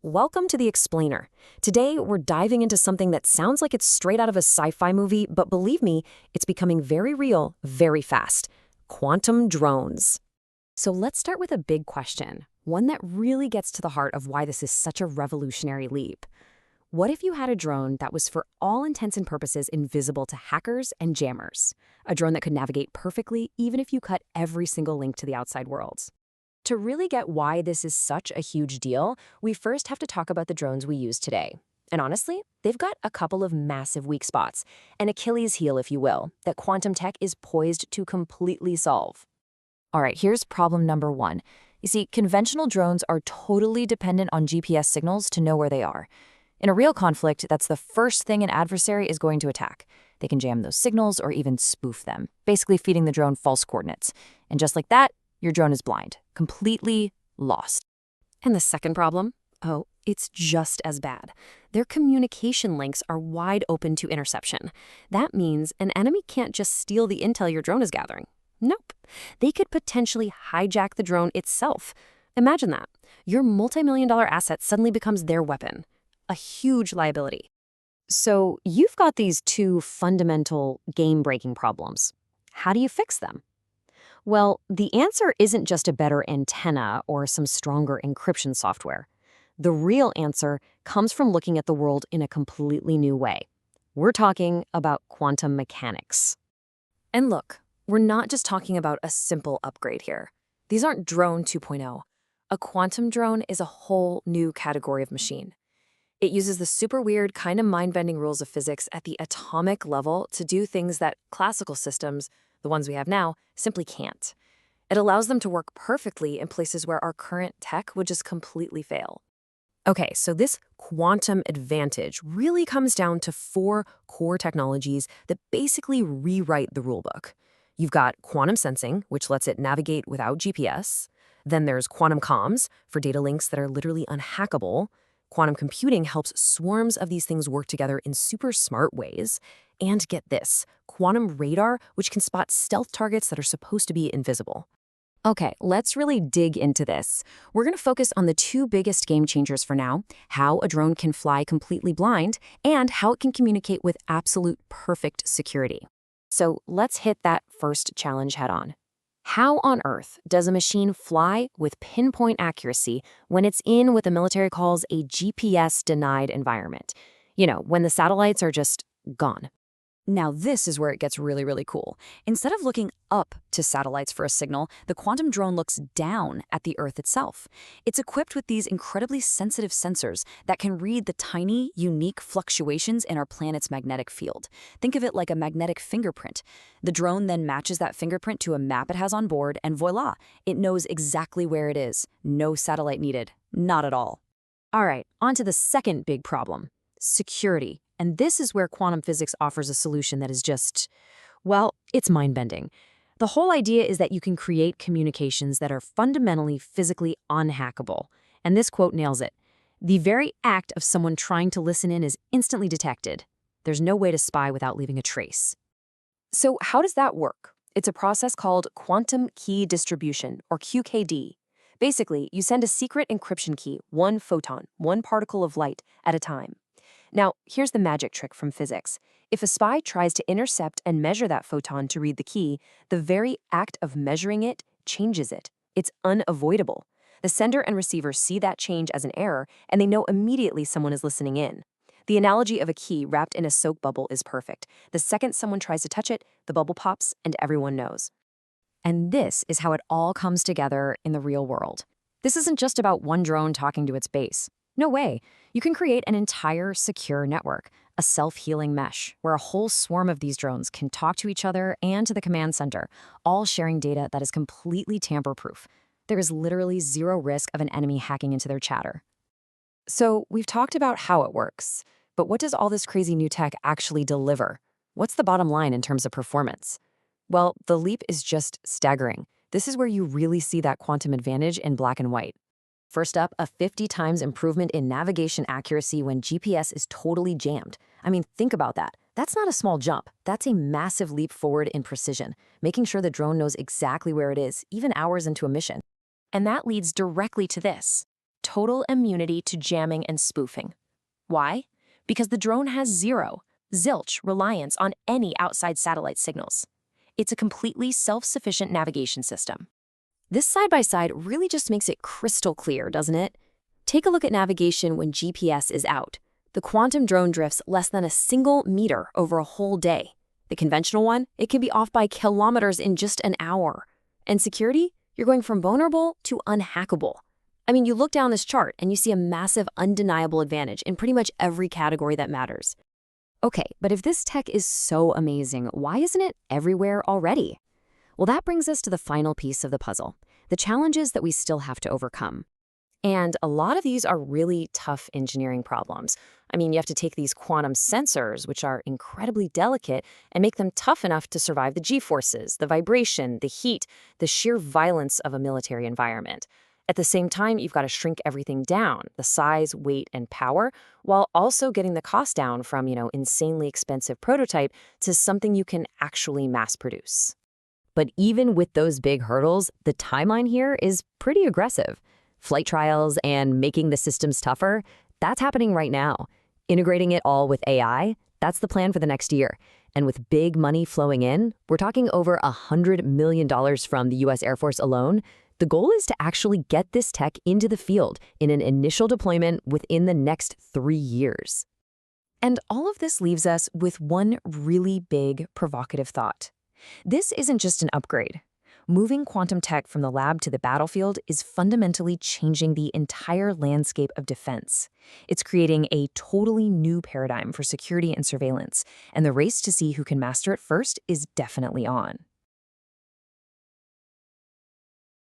Welcome to The Explainer. Today, we're diving into something that sounds like it's straight out of a sci-fi movie, but believe me, it's becoming very real, very fast. Quantum drones. So let's start with a big question, one that really gets to the heart of why this is such a revolutionary leap. What if you had a drone that was for all intents and purposes invisible to hackers and jammers? A drone that could navigate perfectly even if you cut every single link to the outside world. To really get why this is such a huge deal, we first have to talk about the drones we use today. And honestly, they've got a couple of massive weak spots, an Achilles heel, if you will, that quantum tech is poised to completely solve. All right, here's problem number one. You see, conventional drones are totally dependent on GPS signals to know where they are. In a real conflict, that's the first thing an adversary is going to attack. They can jam those signals or even spoof them, basically feeding the drone false coordinates. And just like that, your drone is blind, completely lost. And the second problem? Oh, it's just as bad. Their communication links are wide open to interception. That means an enemy can't just steal the intel your drone is gathering. Nope. They could potentially hijack the drone itself. Imagine that. Your multi-million-dollar asset suddenly becomes their weapon. A huge liability. So you've got these two fundamental game-breaking problems. How do you fix them? Well, the answer isn't just a better antenna or some stronger encryption software. The real answer comes from looking at the world in a completely new way. We're talking about quantum mechanics. And look, we're not just talking about a simple upgrade here. These aren't drone 2.0. A quantum drone is a whole new category of machine. It uses the super weird, kind of mind-bending rules of physics at the atomic level to do things that classical systems, the ones we have now, simply can't. It allows them to work perfectly in places where our current tech would just completely fail. Okay, so this quantum advantage really comes down to four core technologies that basically rewrite the rulebook. You've got quantum sensing, which lets it navigate without GPS. Then there's quantum comms for data links that are literally unhackable. Quantum computing helps swarms of these things work together in super smart ways. And get this, quantum radar, which can spot stealth targets that are supposed to be invisible. Okay, let's really dig into this. We're going to focus on the two biggest game changers for now, how a drone can fly completely blind, and how it can communicate with absolute perfect security. So let's hit that first challenge head on. How on earth does a machine fly with pinpoint accuracy when it's in what the military calls a GPS-denied environment? You know, when the satellites are just gone. Now this is where it gets really, really cool. Instead of looking up to satellites for a signal, the quantum drone looks down at the Earth itself. It's equipped with these incredibly sensitive sensors that can read the tiny, unique fluctuations in our planet's magnetic field. Think of it like a magnetic fingerprint. The drone then matches that fingerprint to a map it has on board, and voila, it knows exactly where it is. No satellite needed. Not at all. All right, on to the second big problem, security. And this is where quantum physics offers a solution that is just, well, it's mind-bending. The whole idea is that you can create communications that are fundamentally physically unhackable. And this quote nails it. The very act of someone trying to listen in is instantly detected. There's no way to spy without leaving a trace. So how does that work? It's a process called quantum key distribution, or QKD. Basically, you send a secret encryption key, one photon, one particle of light at a time. Now, here's the magic trick from physics. If a spy tries to intercept and measure that photon to read the key, the very act of measuring it changes it. It's unavoidable. The sender and receiver see that change as an error, and they know immediately someone is listening in. The analogy of a key wrapped in a soap bubble is perfect. The second someone tries to touch it, the bubble pops, and everyone knows. And this is how it all comes together in the real world. This isn't just about one drone talking to its base. No way. You can create an entire secure network, a self-healing mesh, where a whole swarm of these drones can talk to each other and to the command center, all sharing data that is completely tamper-proof. There is literally zero risk of an enemy hacking into their chatter. So we've talked about how it works, but what does all this crazy new tech actually deliver? What's the bottom line in terms of performance? Well, the leap is just staggering. This is where you really see that quantum advantage in black and white. First up, a 50 times improvement in navigation accuracy when GPS is totally jammed. I mean, think about that. That's not a small jump. That's a massive leap forward in precision, making sure the drone knows exactly where it is, even hours into a mission. And that leads directly to this. total immunity to jamming and spoofing. Why? Because the drone has zilch reliance on any outside satellite signals. It's a completely self-sufficient navigation system. This side-by-side really just makes it crystal clear, doesn't it? Take a look at navigation when GPS is out. The quantum drone drifts less than a single meter over a whole day. The conventional one, it can be off by kilometers in just an hour. And security? You're going from vulnerable to unhackable. I mean, you look down this chart and you see a massive, undeniable advantage in pretty much every category that matters. Okay, but if this tech is so amazing, why isn't it everywhere already? Well, that brings us to the final piece of the puzzle, the challenges that we still have to overcome. And a lot of these are really tough engineering problems. I mean, you have to take these quantum sensors, which are incredibly delicate, and make them tough enough to survive the G-forces, the vibration, the heat, the sheer violence of a military environment. At the same time, you've got to shrink everything down, the size, weight, and power, while also getting the cost down from, insanely expensive prototype to something you can actually mass produce. But even with those big hurdles, the timeline here is pretty aggressive. Flight trials and making the systems tougher, that's happening right now. Integrating it all with AI, that's the plan for the next year. And with big money flowing in, we're talking over $100 million from the US Air Force alone. The goal is to actually get this tech into the field in an initial deployment within the next 3 years. And all of this leaves us with one really big, provocative thought. This isn't just an upgrade. Moving quantum tech from the lab to the battlefield is fundamentally changing the entire landscape of defense. It's creating a totally new paradigm for security and surveillance, and the race to see who can master it first is definitely on.